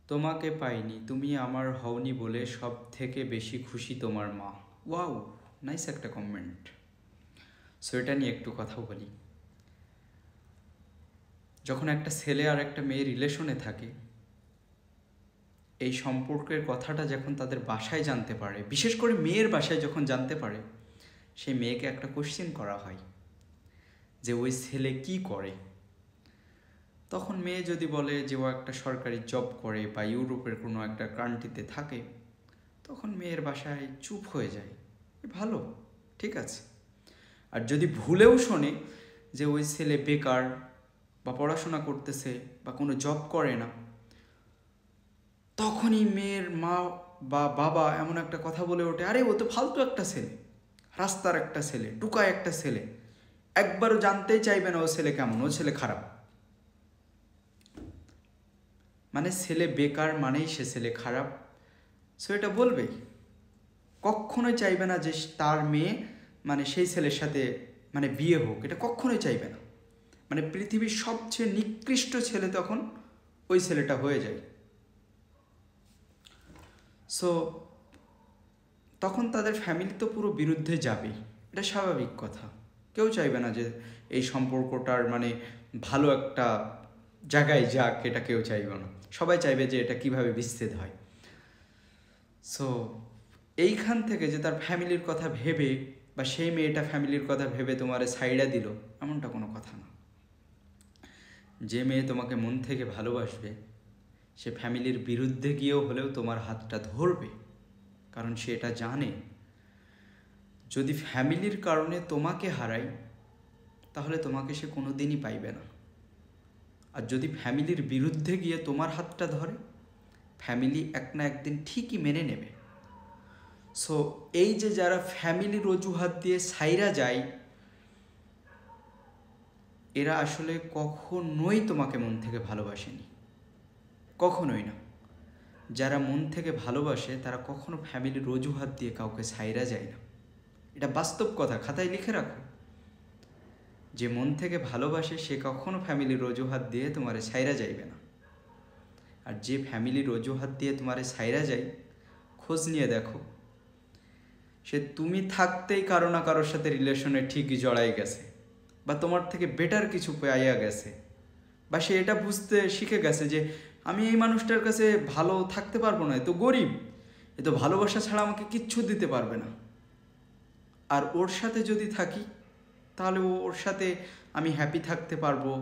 তোমাকে পাইনি, তুমি আমার হওনি বলে সব থেকে বেশি খুশি তোমার মা। ওয়াও, নাইস একটা কমেন্ট। সো এটা নিয়ে একটু কথা বলি। যখন একটা ছেলে আর একটা মেয়ে রিলেশনে থাকে, এই সম্পর্কের কথাটা যখন তাদের বাসায় জানতে পারে, বিশেষ করে মেয়ের বাসায় যখন জানতে পারে, সেই মেয়েকে একটা কোশ্চেন করা হয় যে ওই ছেলে কি করে। তখন মেয়ে যদি বলে যে ও একটা সরকারি জব করে বা ইউরোপের কোনো একটা কান্ট্রিতে থাকে, তখন মেয়ের বাসায় চুপ হয়ে যায়, ভালো, ঠিক আছে। আর যদি ভুলেও শোনে যে ওই ছেলে বেকার বা পড়াশোনা করতেছে বা কোনো জব করে না, তখনই মেয়ের মা বা বাবা এমন একটা কথা বলে ওঠে, আরে ও তো ফালতু একটা ছেলে, রাস্তার একটা ছেলে, টুকায় একটা ছেলে, একবারও জানতেই চাইবে না ও ছেলে কেমন, ও ছেলে খারাপ। মানে ছেলে বেকার মানেই সে ছেলে খারাপ, সো এটা বলবেই। কখনোই চাইবে না যে তার মেয়ে মানে সেই ছেলের সাথে মানে বিয়ে হোক, এটা কখনোই চাইবে না। মানে পৃথিবীর সবচেয়ে নিকৃষ্ট ছেলে তখন ওই ছেলেটা হয়ে যায়। সো তখন তাদের ফ্যামিলি তো পুরো বিরুদ্ধে যাবেই, এটা স্বাভাবিক কথা। কেউ চাইবে না যে এই সম্পর্কটার মানে ভালো একটা জায়গায় যাক, এটা কেউ চাইবে না। সবাই চাইবে যে এটা কিভাবে বিচ্ছেদ হয়। সো এইখান থেকে যে তার ফ্যামিলির কথা ভেবে বা সেই মেয়েটা ফ্যামিলির কথা ভেবে তোমারে সাইডা দিল, এমনটা কোনো কথা না। যে মেয়ে তোমাকে মন থেকে ভালোবাসবে, সে ফ্যামিলির বিরুদ্ধে গিয়েও হলেও তোমার হাতটা ধরবে, কারণ সে এটা জানে যদি ফ্যামিলির কারণে তোমাকে হারায়, তাহলে তোমাকে সে কোনো দিনই পাইবে না। আর যদি ফ্যামিলির বিরুদ্ধে গিয়ে তোমার হাতটা ধরে, ফ্যামিলি এক না একদিন ঠিকই মেনে নেবে। সো এই যে যারা ফ্যামিলির অজুহাত দিয়ে সাইরা যায়, এরা আসলে কখনোই তোমাকে মন থেকে ভালোবাসেনি, কখনোই না। যারা মন থেকে ভালোবাসে তারা কখনো ফ্যামিলির অজুহাত দিয়ে কাউকে সাইরা যায় না, এটা বাস্তব কথা, খাতায় লিখে রাখো। যে মন থেকে ভালোবাসে সে কখনো ফ্যামিলির অজুহাত দিয়ে তোমারে সাইরা যাইবে না। আর যে ফ্যামিলির অজুহাত দিয়ে তোমারে সাইরা যায়, খোঁজ নিয়ে দেখো, সে তুমি থাকতেই কারো না কারোর সাথে রিলেশনে ঠিকই জড়াই গেছে, বা তোমার থেকে বেটার কিছু পাইয়া গেছে, বা সে এটা বুঝতে শিখে গেছে যে আমি এই মানুষটার কাছে ভালো থাকতে পারবো না, এ তো গরিব, এ তো ভালোবাসা ছাড়া আমাকে কিচ্ছু দিতে পারবে না। আর ওর সাথে যদি থাকি, তাহলে ওর সাথে আমি হ্যাপি থাকতে পারবো,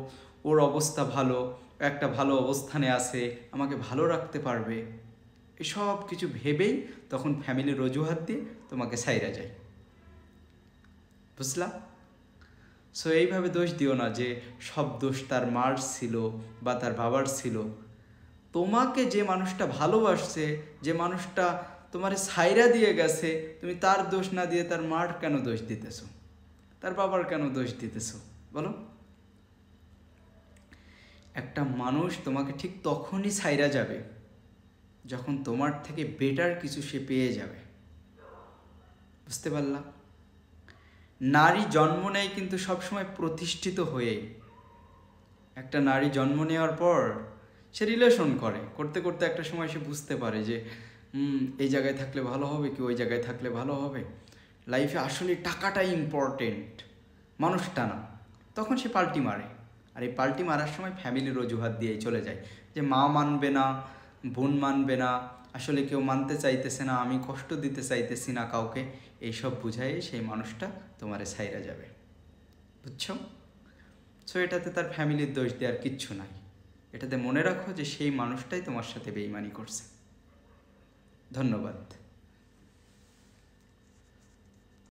ওর অবস্থা ভালো, একটা ভালো অবস্থানে আছে, আমাকে ভালো রাখতে পারবে, এসব কিছু ভেবেই তখন ফ্যামিলির অজুহাত দিয়ে তোমাকে সাইরা যায়। বুঝলা? সো এইভাবে দোষ দিও না যে সব দোষ তার মার ছিল বা তার বাবার ছিল। তোমাকে যে মানুষটা ভালোবাসছে, যে মানুষটা তোমার সাইরা দিয়ে গেছে, তুমি তার দোষ না দিয়ে তার মার কেন দোষ দিতেছো, তার বাবার কেন দোষ দিতেছো বলো? একটা মানুষ তোমাকে ঠিক তখনই সাইরা যাবে যখন তোমার থেকে বেটার কিছু সে পেয়ে যাবে। বুঝতে পারলা? নারী জন্ম নেয় কিন্তু সবসময় প্রতিষ্ঠিত হয়ে। একটা নারী জন্ম নেওয়ার পর সে রিলেশন করতে করতে একটা সময় সে বুঝতে পারে যে এই জায়গায় থাকলে ভালো হবে কি ওই জায়গায় থাকলে ভালো হবে, লাইফে আসলে টাকাটাই ইম্পর্টেন্ট, মানুষটা না। তখন সে পাল্টি মারে। আর এই পাল্টি মারার সময় ফ্যামিলির অজুহাত দিয়েই চলে যায় যে মা মানবে না, বোন মানবে না, আসলে কেউ মানতে চাইতেছে না, আমি কষ্ট দিতে চাইতেছি না কাউকে, এইসব বুঝাই সেই মানুষটা তোমারে ছাইরা যাবে। বুঝছো? সো এটাতে তার ফ্যামিলির দোষ দেওয়ার কিচ্ছু নাই। এটাতে মনে রাখো যে সেই মানুষটাই তোমার সাথে বেইমানি করছে। ধন্যবাদ।